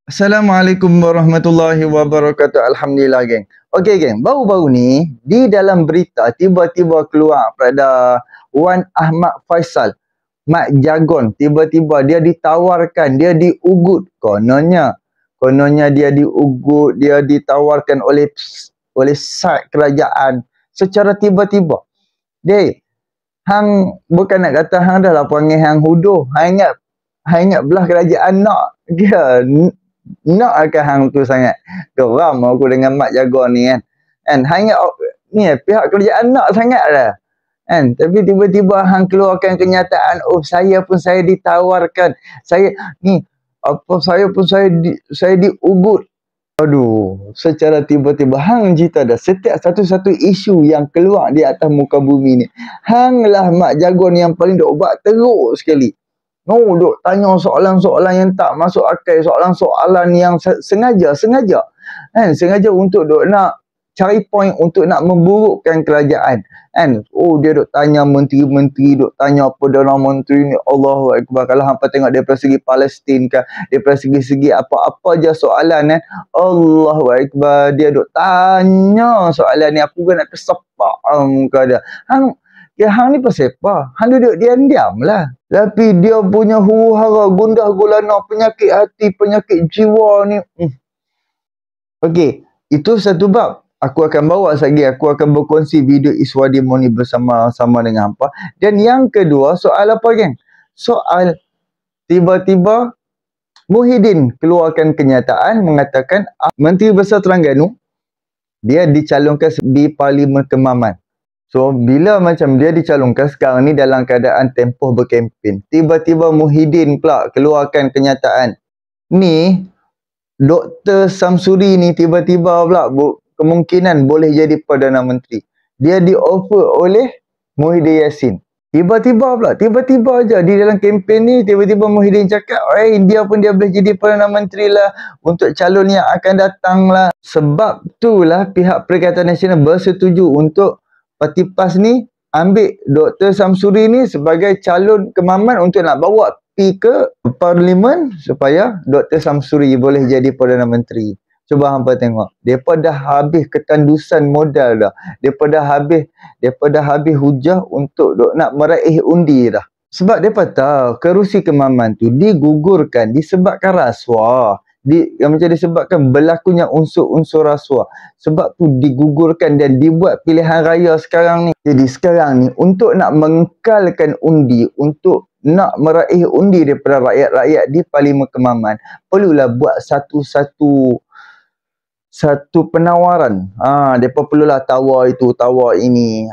Assalamualaikum warahmatullahi wabarakatuh. Alhamdulillah, geng. Okey, geng. Baru-baru ni, di dalam berita, tiba-tiba keluar pada Wan Ahmad Faisal, Mak Jagon. Tiba-tiba dia ditawarkan, dia diugut. Kononnya dia diugut, dia ditawarkan oleh sat kerajaan secara tiba-tiba. Dek, hang bukan nak kata hang dah lah panggil hang huduh. Hang ingat belah kerajaan nak. Dia nak akan hang tu sangat. Geram aku dengan Mak Jagon ni kan. Hang ingat ni pihak kerajaan nak sangat dah. Tapi tiba-tiba hang keluarkan kenyataan, saya ditawarkan. Saya diugut. Aduh, secara tiba-tiba hang cerita dah setiap satu-satu isu yang keluar di atas muka bumi ni. Hang lah Mak Jagon yang paling dok buat teruk sekali. Dok tanya soalan-soalan yang tak masuk akal, soalan-soalan yang sengaja untuk dok nak cari point untuk nak memburukkan kerajaan. Dia dok tanya menteri-menteri, dok tanya Perdana Menteri ni, Allahu Akbar. Kalau hampa tengok daripada segi Palestin ke, daripada segi apa-apa je soalan Allahu Akbar. Dia dok tanya soalan ni, aku kan nak tersepak muka dia. Hang ni pasal apa? Hang duduk diam-diam lah. Tapi dia punya huru-hara, gundah gulana, penyakit hati, penyakit jiwa ni. Okey, itu satu bab. Aku akan bawa lagi, aku akan berkongsi video Iswadi Moni bersama-sama dengan hampa. Dan yang kedua, soal apa, geng? Soal tiba-tiba Muhyiddin keluarkan kenyataan mengatakan Menteri Besar Terengganu dia dicalonkan di Parlimen Kemaman. So, bila macam dia dicalonkan sekarang ni dalam keadaan tempoh berkempen, tiba-tiba Muhyiddin pula keluarkan kenyataan. Ni, Dr. Samsuri ni tiba-tiba pula kemungkinan boleh jadi Perdana Menteri. Dia di-offer oleh Muhyiddin Yassin. Tiba-tiba aja di dalam kempen ni, tiba-tiba Muhyiddin cakap, dia boleh jadi Perdana Menteri lah untuk calon yang akan datang lah. Sebab tu lah pihak Perikatan Nasional bersetuju untuk Parti PAS ni ambil Dr. Samsuri ni sebagai calon kemaman untuk nak bawa pi ke Parlimen supaya Dr. Samsuri boleh jadi Perdana Menteri. Cuba hampa tengok. Depa dah habis ketandusan modal dah. Depa dah habis hujah untuk nak meraih undi dah. Sebab depa tahu kerusi kemaman tu digugurkan disebabkan rasuah. Yang macam disebabkan berlakunya unsur-unsur rasuah. Sebab tu digugurkan dan dibuat pilihan raya sekarang ni. Jadi sekarang ni untuk nak mengekalkan undi, untuk nak meraih undi daripada rakyat-rakyat di Parlimen Kemaman, perlulah buat satu penawaran. Mereka perlulah tawar itu, tawar ini.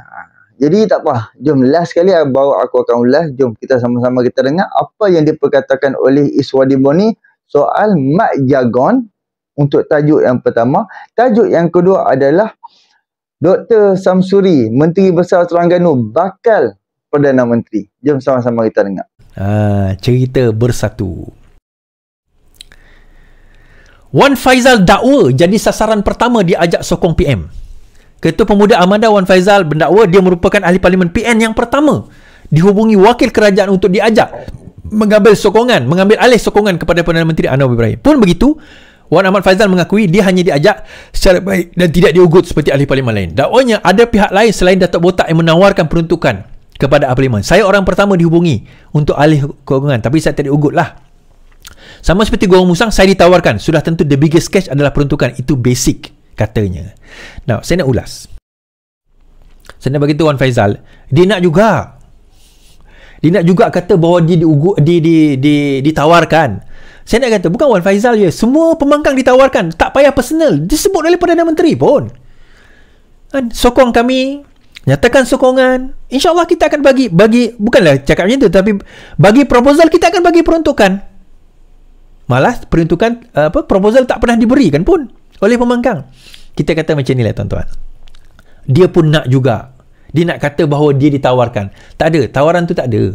Jadi tak apa. Jom last sekali baru aku akan ulas. Jom kita sama-sama kita dengar apa yang diperkatakan oleh Iswadi Moni soal Mak Jagon untuk tajuk yang pertama. Tajuk yang kedua adalah Dr. Samsuri, Menteri Besar Terengganu, bakal Perdana Menteri. Jom sama-sama kita dengar. Cerita bersatu. Wan Faisal dakwa jadi sasaran pertama diajak sokong PM. Ketua Pemuda Armada Wan Faisal mendakwa dia merupakan ahli parlimen PN yang pertama dihubungi wakil kerajaan untuk diajak mengambil alih sokongan kepada Perdana Menteri Anwar Ibrahim. Pun begitu, Wan Ahmad Faisal mengakui dia hanya diajak secara baik dan tidak diugut seperti ahli parlimen lain. Dakwanya ada pihak lain selain Datuk Botak yang menawarkan peruntukan kepada ahli parlimen. Saya orang pertama dihubungi untuk alih sokongan, tapi saya tak diugut lah. Sama seperti Gorong Musang, saya ditawarkan. Sudah tentu the biggest catch adalah peruntukan. Itu basic, katanya. Now, saya nak ulas. Saya nak beritahu Wan Faisal, dia nak juga kata bahawa dia ditawarkan. Saya nak kata, bukan Wan Faisal je. Semua pembangkang ditawarkan. Tak payah personal. Disebut oleh Perdana Menteri pun. Sokong kami. Nyatakan sokongan. InsyaAllah kita akan bagi. Bukanlah cakap macam tu. Tapi bagi proposal, kita akan bagi peruntukan. Malah peruntukan proposal tak pernah diberikan pun oleh pembangkang. Kita kata macam ni lah, tuan-tuan. Dia pun nak juga. Dia nak kata bahawa dia ditawarkan. Tak ada. Tawaran tu tak ada.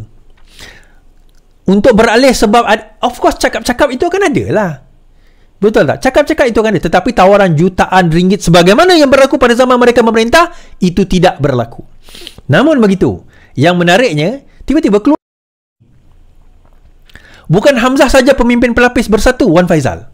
Untuk beralih sebab, of course cakap-cakap itu akan ada lah. Betul tak? Cakap-cakap itu akan ada. Tetapi tawaran jutaan ringgit sebagaimana yang berlaku pada zaman mereka memerintah, itu tidak berlaku. Namun begitu, yang menariknya, tiba-tiba keluar. Bukan Hamzah saja pemimpin pelapis bersatu, Wan Faisal.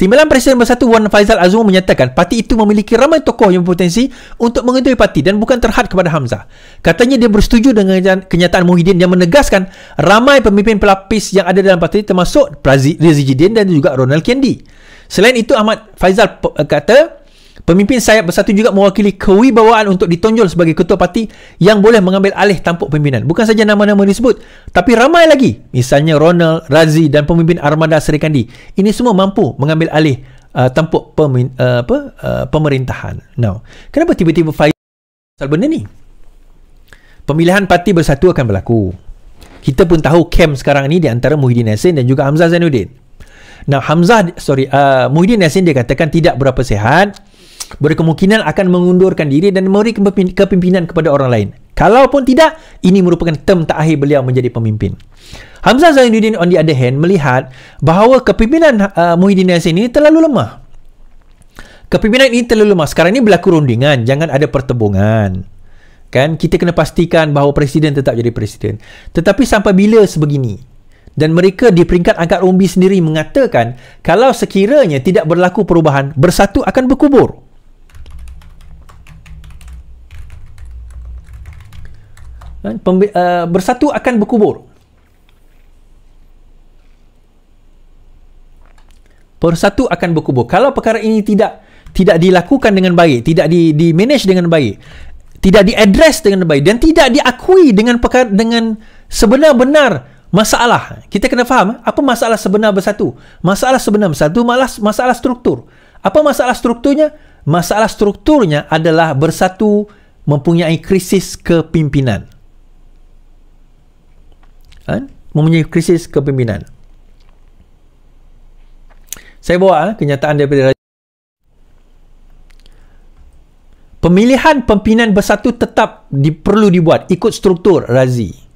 Timbalan Presiden Bersatu Wan Faizal Azumur menyatakan parti itu memiliki ramai tokoh yang berpotensi untuk mengetuai parti dan bukan terhad kepada Hamzah. Katanya dia bersetuju dengan kenyataan Muhyiddin yang menegaskan ramai pemimpin pelapis yang ada dalam parti termasuk Razi Jidin dan juga Ronald Kendi. Selain itu, Ahmad Faizal kata pemimpin sayap Bersatu juga mewakili kewibawaan untuk ditonjol sebagai ketua parti yang boleh mengambil alih tampuk pimpinan. Bukan saja nama-nama disebut, tapi ramai lagi. Misalnya Ronald, Razi dan pemimpin Armada Serikandi. Ini semua mampu mengambil alih tampuk pemerintahan. Now, kenapa tiba-tiba Faizal benda ni? Pemilihan parti Bersatu akan berlaku. Kita pun tahu camp sekarang ni di antara Muhyiddin Yassin dan juga Hamzah Zainuddin. Now, Muhyiddin Yassin dia katakan tidak berapa sihat, berkemungkinan akan mengundurkan diri dan memberi kepimpinan kepada orang lain. Kalaupun tidak, ini merupakan term terakhir beliau menjadi pemimpin. Hamzah Zainuddin on the other hand melihat bahawa kepimpinan Muhyiddin Yassin ini terlalu lemah. Kepimpinan ini terlalu lemah. Sekarang ini berlaku rundingan, jangan ada pertebungan. Kan, kita kena pastikan bahawa presiden tetap jadi presiden. Tetapi sampai bila sebegini? Dan mereka di peringkat angkat umbi sendiri mengatakan kalau sekiranya tidak berlaku perubahan, Bersatu akan berkubur. Bersatu akan berkubur. Bersatu akan berkubur. Kalau perkara ini tidak dilakukan dengan baik, tidak di manage dengan baik, tidak diaddress dengan baik dan tidak diakui dengan sebenar-benar masalah. Kita kena faham apa masalah sebenar Bersatu. Masalah sebenar Bersatu masalah struktur. Apa masalah strukturnya? Masalah strukturnya adalah Bersatu mempunyai krisis kepimpinan. Mempunyai krisis kepimpinan. Saya bawa kenyataan daripada pemilihan pimpinan Bersatu tetap perlu dibuat ikut struktur Razi.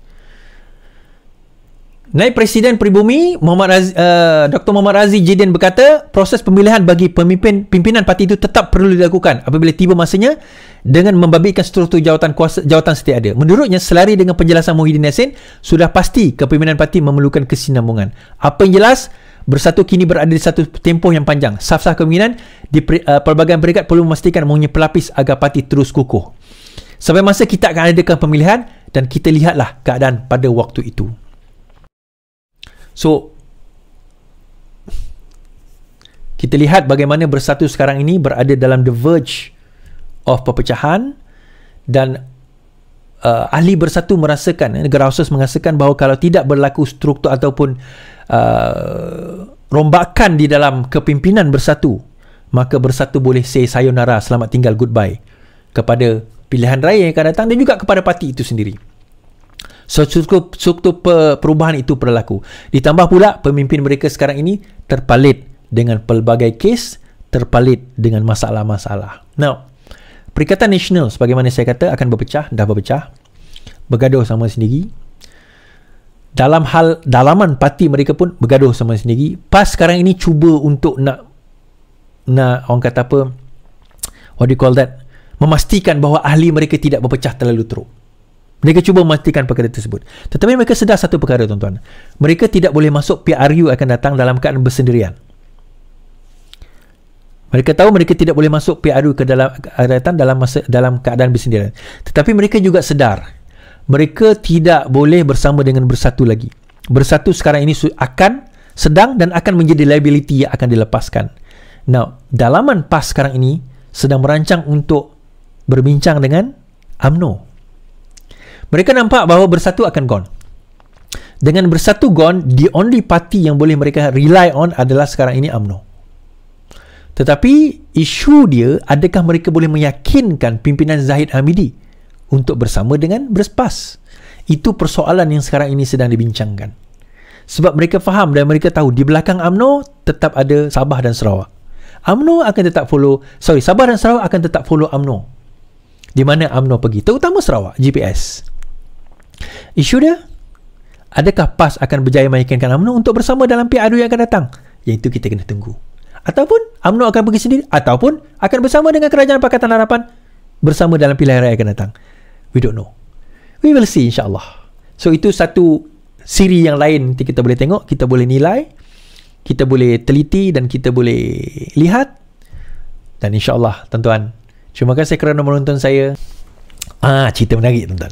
Naib Presiden Peribumi Dr. Muhammad Razi Jidin berkata proses pemilihan bagi pimpinan parti itu tetap perlu dilakukan apabila tiba masanya dengan membabitkan struktur jawatan setia ada. Menurutnya, selari dengan penjelasan Muhyiddin Yassin, sudah pasti kepimpinan parti memerlukan kesinambungan. Apa yang jelas, Bersatu kini berada di satu tempoh yang panjang. Saf-saf kepimpinan di pelbagai peringkat perlu memastikan mempunyai pelapis agar parti terus kukuh. Sampai masa kita akan adakan pemilihan dan kita lihatlah keadaan pada waktu itu. So, kita lihat bagaimana Bersatu sekarang ini berada dalam the verge of perpecahan dan ahli Bersatu merasakan, negara khusus merasakan bahawa kalau tidak berlaku struktur ataupun rombakan di dalam kepimpinan Bersatu, maka Bersatu boleh say sayonara, selamat tinggal, goodbye kepada pilihan raya yang akan datang dan juga kepada parti itu sendiri. So, struktur perubahan itu berlaku. Ditambah pula pemimpin mereka sekarang ini terpalit dengan pelbagai kes, terpalit dengan masalah-masalah. Now, Perikatan Nasional sebagaimana saya kata akan dah berpecah, bergaduh sama sendiri. Dalam hal dalaman parti mereka pun bergaduh sama sendiri. PAS sekarang ini cuba untuk nak orang kata apa, what do you call that, memastikan bahawa ahli mereka tidak berpecah terlalu teruk. Mereka cuba memastikan perkara tersebut. Tetapi mereka sedar satu perkara, tuan-tuan. Mereka tidak boleh masuk PRU akan datang dalam keadaan bersendirian. Mereka tahu mereka tidak boleh masuk PRU ke dalam keadaan bersendirian. Tetapi mereka juga sedar mereka tidak boleh bersama dengan Bersatu lagi. Bersatu sekarang ini sedang dan akan menjadi liability yang akan dilepaskan. Now, dalaman PAS sekarang ini sedang merancang untuk berbincang dengan UMNO. Mereka nampak bahawa Bersatu akan gone. Dengan Bersatu gone, the only party yang boleh mereka rely on adalah sekarang ini UMNO. Tetapi isu dia, adakah mereka boleh meyakinkan pimpinan Zahid Hamidi untuk bersama dengan PAS? Itu persoalan yang sekarang ini sedang dibincangkan. Sebab mereka faham dan mereka tahu di belakang UMNO tetap ada Sabah dan Sarawak. Sabah dan Sarawak akan tetap follow UMNO. Di mana UMNO pergi, terutama Sarawak, GPS. Isu dia, adakah PAS akan berjaya meyakinkan UMNO untuk bersama dalam PRU yang akan datang? Yang itu kita kena tunggu. Ataupun UMNO akan pergi sendiri, ataupun akan bersama dengan Kerajaan Pakatan Harapan bersama dalam pilihan raya akan datang. We don't know. We will see, insyaAllah. So, itu satu siri yang lain nanti kita boleh tengok, kita boleh nilai kita boleh teliti dan kita boleh lihat. Dan insyaAllah tuan-tuan, terima kasih kerana menonton saya. Cerita menarik tuan-tuan.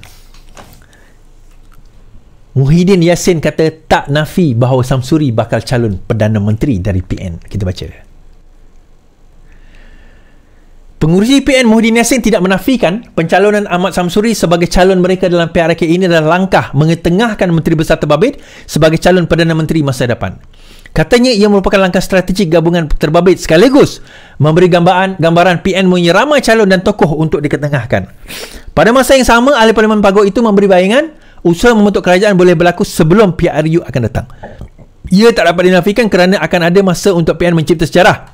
Muhyiddin Yassin kata tak nafi bahawa Samsuri bakal calon Perdana Menteri dari PN. Kita baca. Pengurusi PN Muhyiddin Yassin tidak menafikan pencalonan Ahmad Samsuri sebagai calon mereka dalam PRK ini adalah langkah mengetengahkan Menteri Besar Terbabit sebagai calon Perdana Menteri masa depan. Katanya ia merupakan langkah strategik gabungan terbabit sekaligus memberi gambaran PN mempunyai ramai calon dan tokoh untuk diketengahkan. Pada masa yang sama, Ahli Parlimen Pagoh itu memberi bayangan usaha membentuk kerajaan boleh berlaku sebelum PRU akan datang. Ia tak dapat dinafikan kerana akan ada masa untuk PN mencipta sejarah.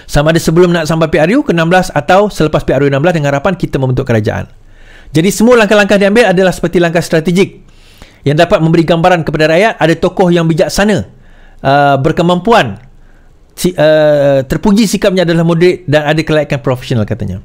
Sama ada sebelum nak sampai PRU ke-16 atau selepas PRU 16 dengan harapan kita membentuk kerajaan. Jadi semua langkah-langkah diambil adalah seperti langkah strategik yang dapat memberi gambaran kepada rakyat ada tokoh yang bijaksana, berkemampuan, terpuji sikapnya adalah moderate dan ada kelayakan profesional katanya.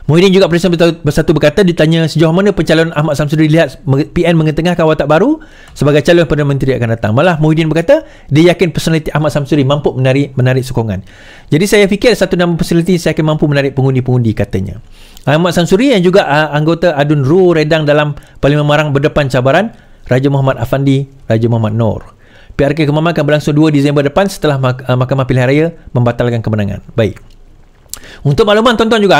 Muhyiddin juga Presiden Bersatu berkata ditanya sejauh mana pencalonan Ahmad Samsuri dilihat PN mengetengahkan watak baru sebagai calon Perdana Menteri akan datang. Malah Muhyiddin berkata dia yakin personaliti Ahmad Samsuri mampu menarik sokongan. Jadi saya fikir satu nama personaliti saya akan mampu menarik pengundi-pengundi katanya. Ahmad Samsuri yang juga anggota Adun Ru Redang dalam Parlimen Marang berdepan cabaran Raja Muhammad Afandi, Raja Muhammad Noor. PRK Kemaman akan berlangsung 2 Disember depan setelah Mahkamah Pilihan Raya membatalkan kemenangan. Baik. Untuk makluman tuan-tuan juga,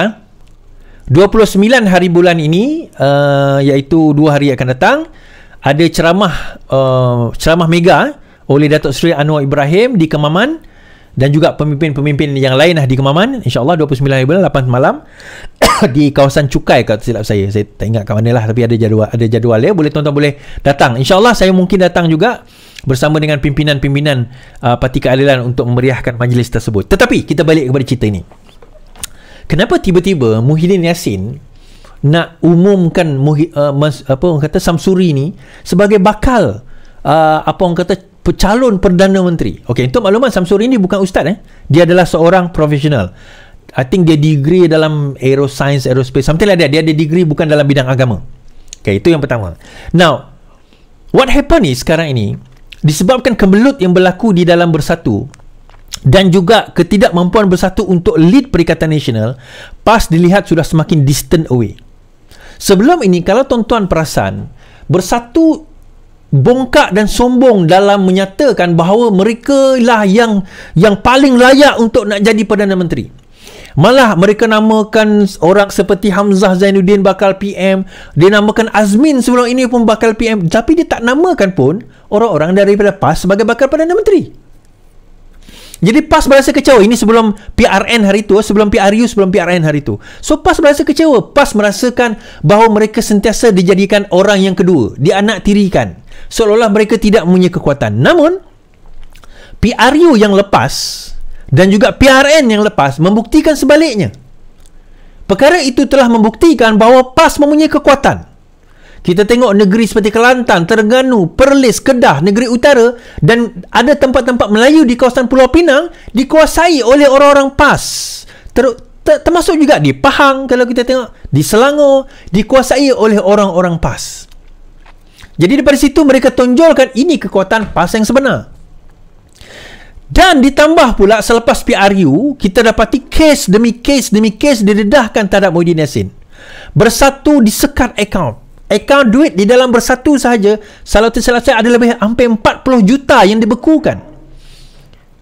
29 hari bulan ini, iaitu 2 hari akan datang, ada ceramah mega oleh Datuk Seri Anwar Ibrahim di Kemaman dan juga pemimpin-pemimpin yang lain di Kemaman. InsyaAllah 29 hari bulan 8 malam di kawasan Cukai kalau silap saya tak ingat kat mana lah, tapi ada jadual ya. Boleh tuan-tuan boleh datang. InsyaAllah saya mungkin datang juga bersama dengan pimpinan-pimpinan Parti Keadilan untuk memeriahkan majlis tersebut. Tetapi kita balik kepada cerita ini. Kenapa tiba-tiba Muhyiddin Yassin nak umumkan Samsuri ni sebagai bakal calon Perdana Menteri? Okey, untuk makluman Samsuri ni bukan ustaz Dia adalah seorang profesional. I think dia degree dalam aeroscience, aerospace, something like that. Dia ada degree bukan dalam bidang agama. Okey, itu yang pertama. Now, what happen ni sekarang ini disebabkan kemelut yang berlaku di dalam Bersatu dan juga ketidakmampuan Bersatu untuk lead Perikatan Nasional, PAS dilihat sudah semakin distant away. Sebelum ini, kalau tuan-tuan perasan, Bersatu bongkak dan sombong dalam menyatakan bahawa mereka lah yang paling layak untuk nak jadi Perdana Menteri. Malah mereka namakan orang seperti Hamzah Zainuddin bakal PM, dia namakan Azmin sebelum ini pun bakal PM, tapi dia tak namakan pun orang-orang daripada PAS sebagai bakal Perdana Menteri. Jadi PAS berasa kecewa. Ini sebelum PRN hari itu, sebelum PRU, sebelum PRN hari itu. So PAS berasa kecewa. PAS merasakan bahawa mereka sentiasa dijadikan orang yang kedua, dianaktirikan, seolah-olah mereka tidak mempunyai kekuatan. Namun PRU yang lepas dan juga PRN yang lepas membuktikan sebaliknya. Perkara itu telah membuktikan bahawa PAS mempunyai kekuatan. Kita tengok negeri seperti Kelantan, Terengganu, Perlis, Kedah, Negeri Utara dan ada tempat-tempat Melayu di kawasan Pulau Pinang dikuasai oleh orang-orang PAS. Termasuk juga di Pahang, kalau kita tengok di Selangor dikuasai oleh orang-orang PAS. Jadi daripada situ mereka tonjolkan ini kekuatan PAS yang sebenar. Dan ditambah pula selepas PRU, kita dapati kes demi kes didedahkan terhadap Muhyiddin Yassin. Bersatu disekat akaun duit di dalam Bersatu sahaja, kalau tersalah saya ada lebih hampir 40 juta yang dibekukan.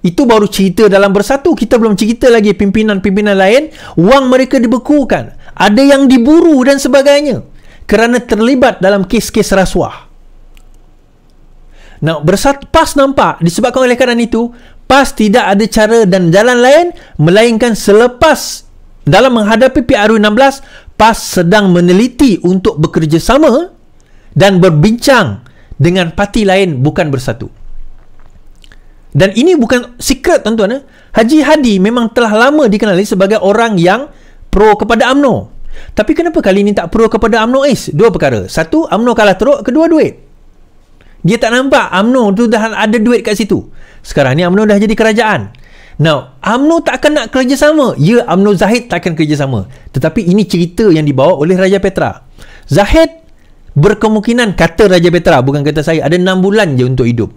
Itu baru cerita dalam Bersatu. Kita belum cerita lagi pimpinan-pimpinan lain, wang mereka dibekukan, ada yang diburu dan sebagainya kerana terlibat dalam kes-kes rasuah. Nah, Bersatu PAS nampak disebabkan oleh keadaan itu, PAS tidak ada cara dan jalan lain melainkan selepas dalam menghadapi PRU 16, PAS sedang meneliti untuk bekerjasama dan berbincang dengan parti lain bukan Bersatu. Dan ini bukan secret tuan-tuan. Haji Hadi memang telah lama dikenali sebagai orang yang pro kepada UMNO. Tapi kenapa kali ini tak pro kepada UMNO? Dua perkara. Satu, UMNO kalah teruk. Kedua, duit. Dia tak nampak UMNO tu dah ada duit kat situ. Sekarang ni UMNO dah jadi kerajaan. Now, UMNO tak akan nak kerjasama. Ya, UMNO Zahid tak akan kerjasama. Tetapi ini cerita yang dibawa oleh Raja Petra. Zahid berkemungkinan, kata Raja Petra, bukan kata saya, ada 6 bulan je untuk hidup.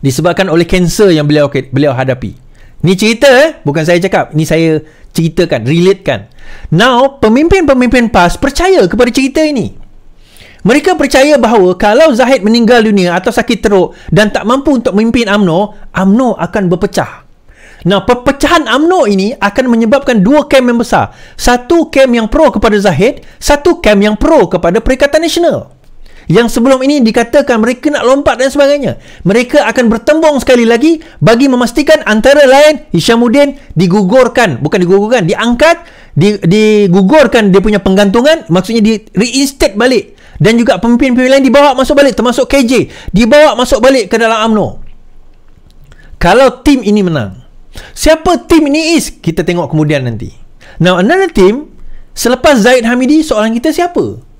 disebabkan oleh kanser yang beliau hadapi. Ni cerita bukan saya cakap, ni saya ceritakan, relatekan. Now, pemimpin-pemimpin PAS percaya kepada cerita ini. Mereka percaya bahawa kalau Zahid meninggal dunia atau sakit teruk dan tak mampu untuk memimpin UMNO akan berpecah. Nah, perpecahan UMNO ini akan menyebabkan dua kem yang besar. Satu kem yang pro kepada Zahid, satu kem yang pro kepada Perikatan Nasional. Yang sebelum ini dikatakan mereka nak lompat dan sebagainya. Mereka akan bertembung sekali lagi bagi memastikan antara lain Hishamuddin diangkat, digugurkan dia punya penggantungan, maksudnya di reinstate balik, dan juga pemimpin-pemimpin lain dibawa masuk balik, termasuk KJ dibawa masuk balik ke dalam UMNO. Kalau tim ini menang, siapa tim ini kita tengok kemudian nanti. Now, another team selepas Zahid Hamidi, soalan kita siapa?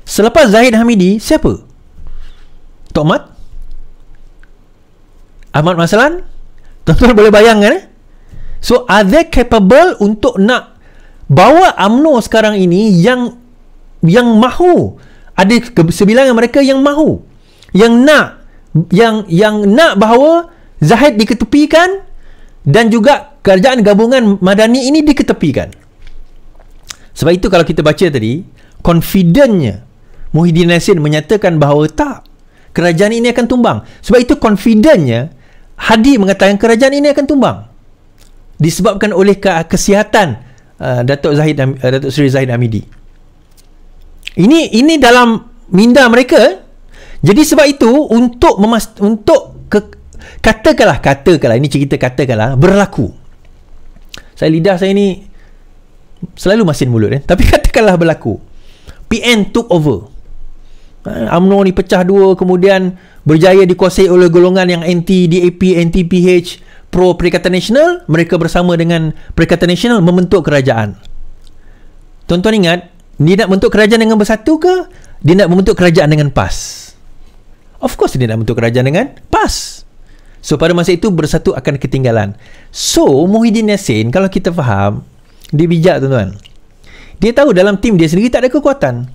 Selepas Zahid Hamidi, siapa? Tok Mat? Ahmad Maslan? Tuan-tuan boleh bayangkan So, are they capable untuk nak bawa UMNO sekarang ini yang mahu? Ada sebilangan mereka yang mahu, yang nak bahawa Zahid diketepikan dan juga kerajaan gabungan Madani ini diketepikan. Sebab itu kalau kita baca tadi, confidentnya Muhyiddin Yassin menyatakan bahawa tak, kerajaan ini akan tumbang. Sebab itu confidentnya Hadi mengatakan kerajaan ini akan tumbang disebabkan oleh kesihatan Datuk Seri Zahid Hamidi. Ini dalam minda mereka. Jadi sebab itu katakanlah ini cerita, katakanlah berlaku. Lidah saya ni selalu masin mulut tapi katakanlah berlaku, PN took over, UMNO ni pecah dua, kemudian berjaya dikuasai oleh golongan yang anti DAP, anti PH, pro Perikatan Nasional. Mereka bersama dengan Perikatan Nasional membentuk kerajaan. Tuan-tuan ingat, dia nak bentuk kerajaan dengan Bersatu ke? Dia nak membentuk kerajaan dengan PAS? Of course dia nak bentuk kerajaan dengan PAS. So pada masa itu Bersatu akan ketinggalan. So Muhyiddin Yassin, kalau kita faham, dia bijak tuan-tuan. Dia tahu dalam tim dia sendiri tak ada kekuatan.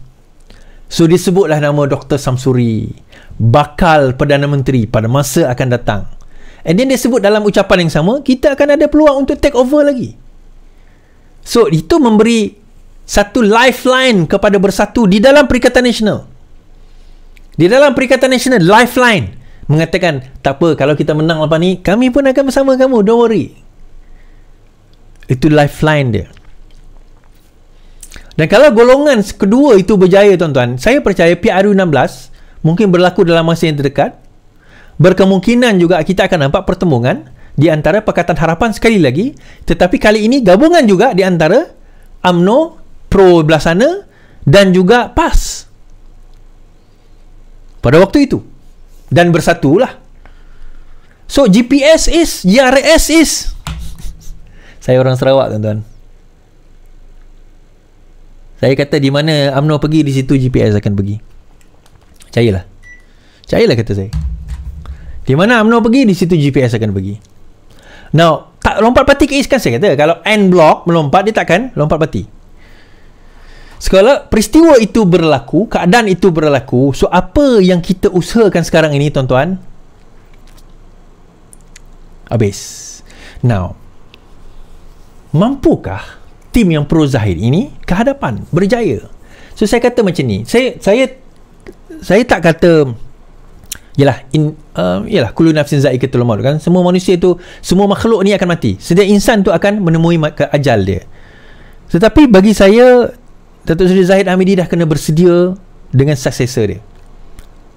So dia sebutlah nama Dr. Samsuri, bakal Perdana Menteri pada masa akan datang. And then dia sebut dalam ucapan yang sama, kita akan ada peluang untuk take over lagi. So itu memberi satu lifeline kepada Bersatu di dalam Perikatan Nasional. Di dalam Perikatan Nasional, lifeline mengatakan, tak apa, kalau kita menang lepas ni, kami pun akan bersama kamu, don't worry. Itu lifeline dia. Dan kalau golongan kedua itu berjaya tuan-tuan, saya percaya PRU16 mungkin berlaku dalam masa yang terdekat. Berkemungkinan juga kita akan nampak pertemuan di antara Pakatan Harapan sekali lagi, tetapi kali ini gabungan juga di antara UMNO pro belah sana dan juga PAS pada waktu itu, dan Bersatulah. So GPS is, GRS is. Saya orang Sarawak tuan-tuan. Saya kata di mana UMNO pergi, di situ GPS akan pergi. Percayalah kata saya. Di mana UMNO pergi, di situ GPS akan pergi. Now, tak lompat parti ke kan saya kata. Kalau N block melompat, dia takkan lompat parti. Sekala peristiwa itu berlaku, keadaan itu berlaku, so apa yang kita usahakan sekarang ini tuan-tuan? Habis. Now, mampukah tim yang pro Zahid ini ke hadapan, berjaya? So saya kata macam ni, saya tak kata yalah kullu nafsin za'iqatul maut kan, semua manusia tu, semua makhluk ni akan mati, setiap insan tu akan menemui ajal dia. Tetapi bagi saya, Datuk Seri Zahid Hamidi dah kena bersedia dengan successor dia,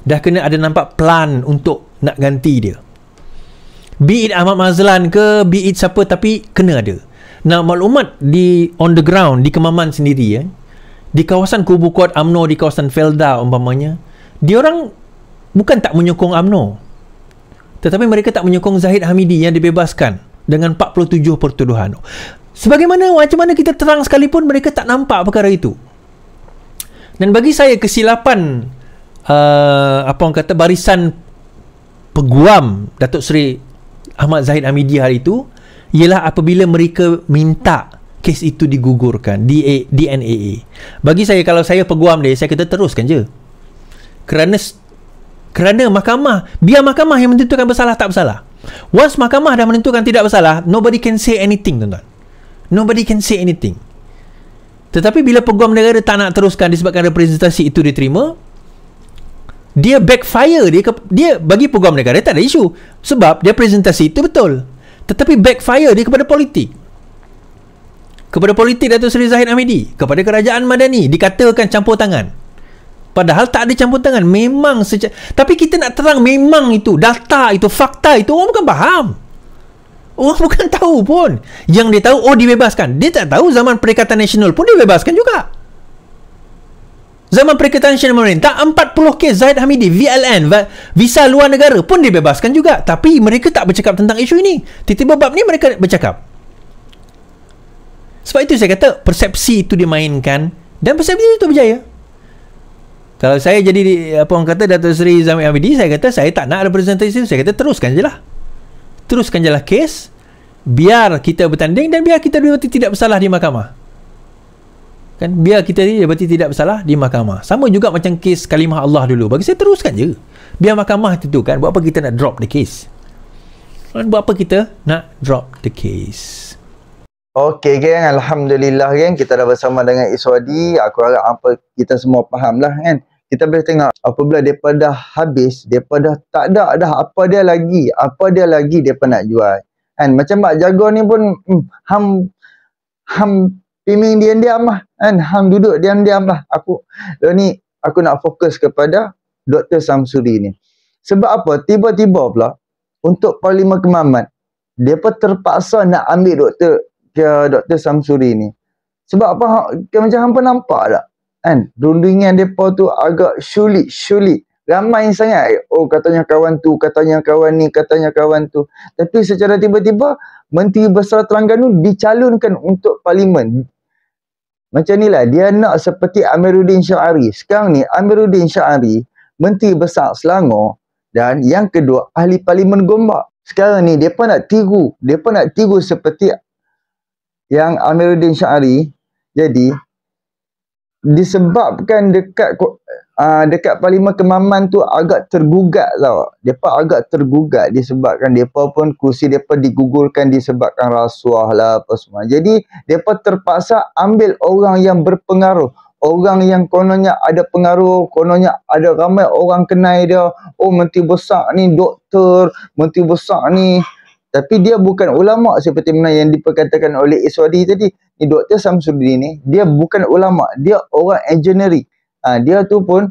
dah kena ada nampak plan untuk nak ganti dia, be it Ahmad Mazlan ke, be it siapa, tapi kena ada. Nah, maklumat di on the ground di Kemaman sendiri, di kawasan kubu kuat UMNO di kawasan Felda umpamanya, dia orang bukan tak menyokong UMNO, tetapi mereka tak menyokong Zahid Hamidi yang dibebaskan dengan 47 pertuduhan. Sebagaimana macam mana kita terang sekalipun, mereka tak nampak perkara itu. Dan bagi saya kesilapan barisan peguam Datuk Seri Ahmad Zahid Hamidi hari itu ialah apabila mereka minta kes itu digugurkan di DNAA. Bagi saya, kalau saya peguam dia, saya kata teruskan je. Kerana Kerana biar mahkamah yang menentukan bersalah tak bersalah. Once mahkamah dah menentukan tidak bersalah, nobody can say anything, tuan-tuan. Nobody can say anything. Tetapi bila peguam negara tak nak teruskan disebabkan representasi itu diterima, dia backfire. Dia bagi peguam negara tak ada isu, sebab dia presentasi itu betul. Tetapi backfire dia kepada politik. Kepada politik Datuk Seri Zahid Hamidi, kepada kerajaan Madani, dikatakan campur tangan. Padahal tak ada campur tangan. Memang tapi kita nak terang memang itu data itu, fakta itu, orang bukan faham. Orang bukan tahu pun. Yang dia tahu, dibebaskan. Dia tak tahu zaman Perikatan Nasional pun dibebaskan juga. Zaman Perikatan Nasional Pemerintah 40 kes Zahid Hamidi VLN, visa luar negara pun dibebaskan juga. Tapi mereka tak bercakap tentang isu ini. Tiba-tiba bab ni mereka bercakap. Sebab itu saya kata persepsi itu dimainkan dan persepsi itu berjaya. Kalau saya jadi apa orang kata Datuk Seri Zahid Hamidi, saya kata saya tak nak representasi itu. Saya kata teruskan je lah. Teruskan je lah kes. Biar kita bertanding dan biar kita dibati tidak bersalah di mahkamah. Kan? Biar kita dibati tidak bersalah di mahkamah. Sama juga macam kes kalimah Allah dulu. Bagi saya teruskan je. Biar mahkamah tentukan. Buat apa kita nak drop the case? Buat apa kita nak drop the case? Okey kan, Alhamdulillah kan, kita dah bersama dengan Iswadi. Aku harap apa kita semua faham lah kan. Kita boleh tengok apabila mereka dah habis, mereka dah tak ada dah apa dia lagi mereka nak jual kan. Macam Mak Jago ni pun ham piming diam-diam lah kan, ham duduk diam-diam lah. Aku nak fokus kepada Dr. Samsuri ni. Sebab apa? Tiba-tiba pula untuk Parlimen Kemaman, mereka terpaksa nak ambil Dr. Samsuri ni. Sebab apa? Macam hampa nampak tak kan, rundingan mereka tu agak syulik. Ramai sangat. Katanya kawan tu, katanya kawan ni, katanya kawan tu. Tapi secara tiba-tiba Menteri Besar Terengganu dicalonkan untuk Parlimen. Macam ni lah, dia nak seperti Amiruddin Syari. Sekarang ni Amiruddin Syari Menteri Besar Selangor, dan yang kedua Ahli Parlimen Gombak. Sekarang ni mereka nak tiru seperti yang Amiruddin Syari. Jadi disebabkan dekat Parlimen Kemaman tu agak tergugat tau. Mereka agak tergugat disebabkan mereka pun kursi mereka digugurkan disebabkan rasuah lah apa semua. Jadi mereka terpaksa ambil orang yang berpengaruh. Orang yang kononnya ada pengaruh, kononnya ada ramai orang kenal dia. Menteri besar ni doktor, menteri besar ni. Tapi dia bukan ulama seperti mana yang diperkatakan oleh Iswadi tadi. Ni Dr. Samsuri ni, dia bukan ulama, dia orang engineering. Dia tu pun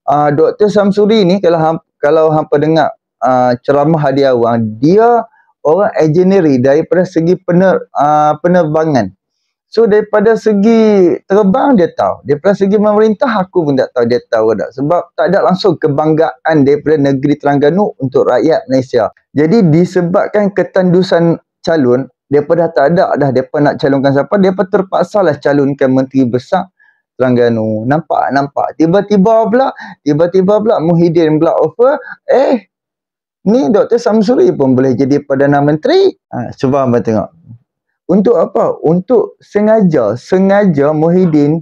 Dr. Samsuri ni kalau hampa dengar ceramah Hadiawang, dia orang engineering daripada segi penerbangan. So daripada segi terbang dia tahu. Daripada segi memerintah aku pun tak tahu dia tahu tak. Sebab tak ada langsung kebanggaan daripada negeri Terengganu untuk rakyat Malaysia. Jadi disebabkan ketandusan calon, mereka dah tak ada dah mereka nak calonkan siapa, mereka terpaksa lah calonkan Menteri Besar Terengganu. Nampak. Tiba-tiba pula Muhyiddin pula offer, ni Dr. Samsuri pun boleh jadi Perdana Menteri. Cuba abang tengok. Untuk apa? Untuk sengaja Muhyiddin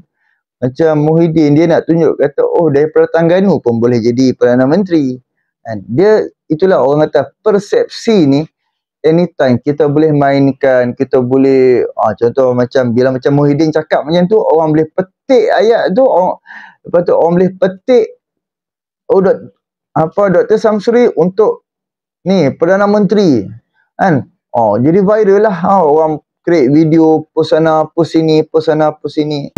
dia nak tunjuk kata daripada Terengganu pun boleh jadi Perdana Menteri. Dia itulah orang kata persepsi ni anytime kita boleh mainkan, kita boleh contoh macam bila macam Muhyiddin cakap macam tu, orang boleh petik ayat tu, lepas tu orang boleh petik Dr. Samsuri untuk ni Perdana Menteri kan. Jadi viral lah, orang create video post sana post sini.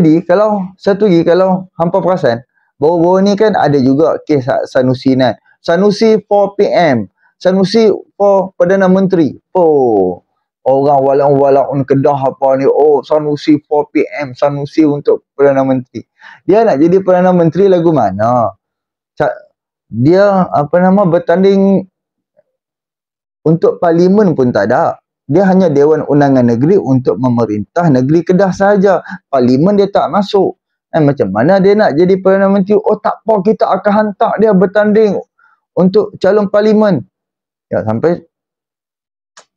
Jadi kalau satu lagi, kalau hampa perasan baru-baru ni kan ada juga kes Sanusi kan. Sanusi 4 PM, Sanusi for Perdana Menteri. Orang walang-walang Kedah apa ni, Sanusi 4 PM, Sanusi untuk Perdana Menteri. Dia nak jadi Perdana Menteri lagu mana? Dia bertanding untuk Parlimen pun tak ada. Dia hanya Dewan Undangan Negeri untuk memerintah negeri Kedah sahaja. Parlimen dia tak masuk. Macam mana dia nak jadi Perdana Menteri? Tak apa, kita akan hantar dia bertanding untuk calon Parlimen. Ya, sampai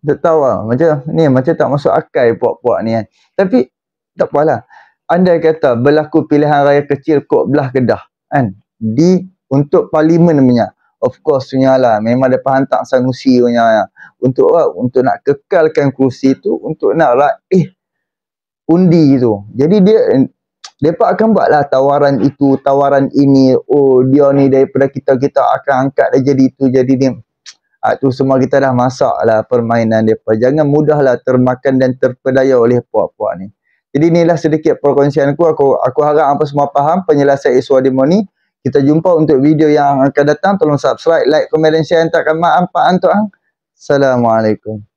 tak tahu lah. Macam tak masuk akal puak-puak ni kan. Tapi tak apalah. Andai kata berlaku pilihan raya kecil kod belah Kedah kan, untuk Parlimen punya. of course punya lah, memang depa hantar Sanusi punya untuk apa? Untuk nak kekalkan kursi tu, untuk nak raih undi tu. Jadi depa akan buatlah tawaran itu, tawaran ini. Oh, dia ni daripada kita akan angkat dia jadi itu, jadi ni. Tu semua kita dah masak lah permainan depa. Jangan mudahlah termakan dan terpedaya oleh puak-puak ni. Jadi inilah sedikit perkongsianku. Aku harap apa semua faham penyelesaian isu demo ni. Kita jumpa untuk video yang akan datang. Tolong subscribe, like, komen dan share. Entahkan manfaat untuk hang. Assalamualaikum.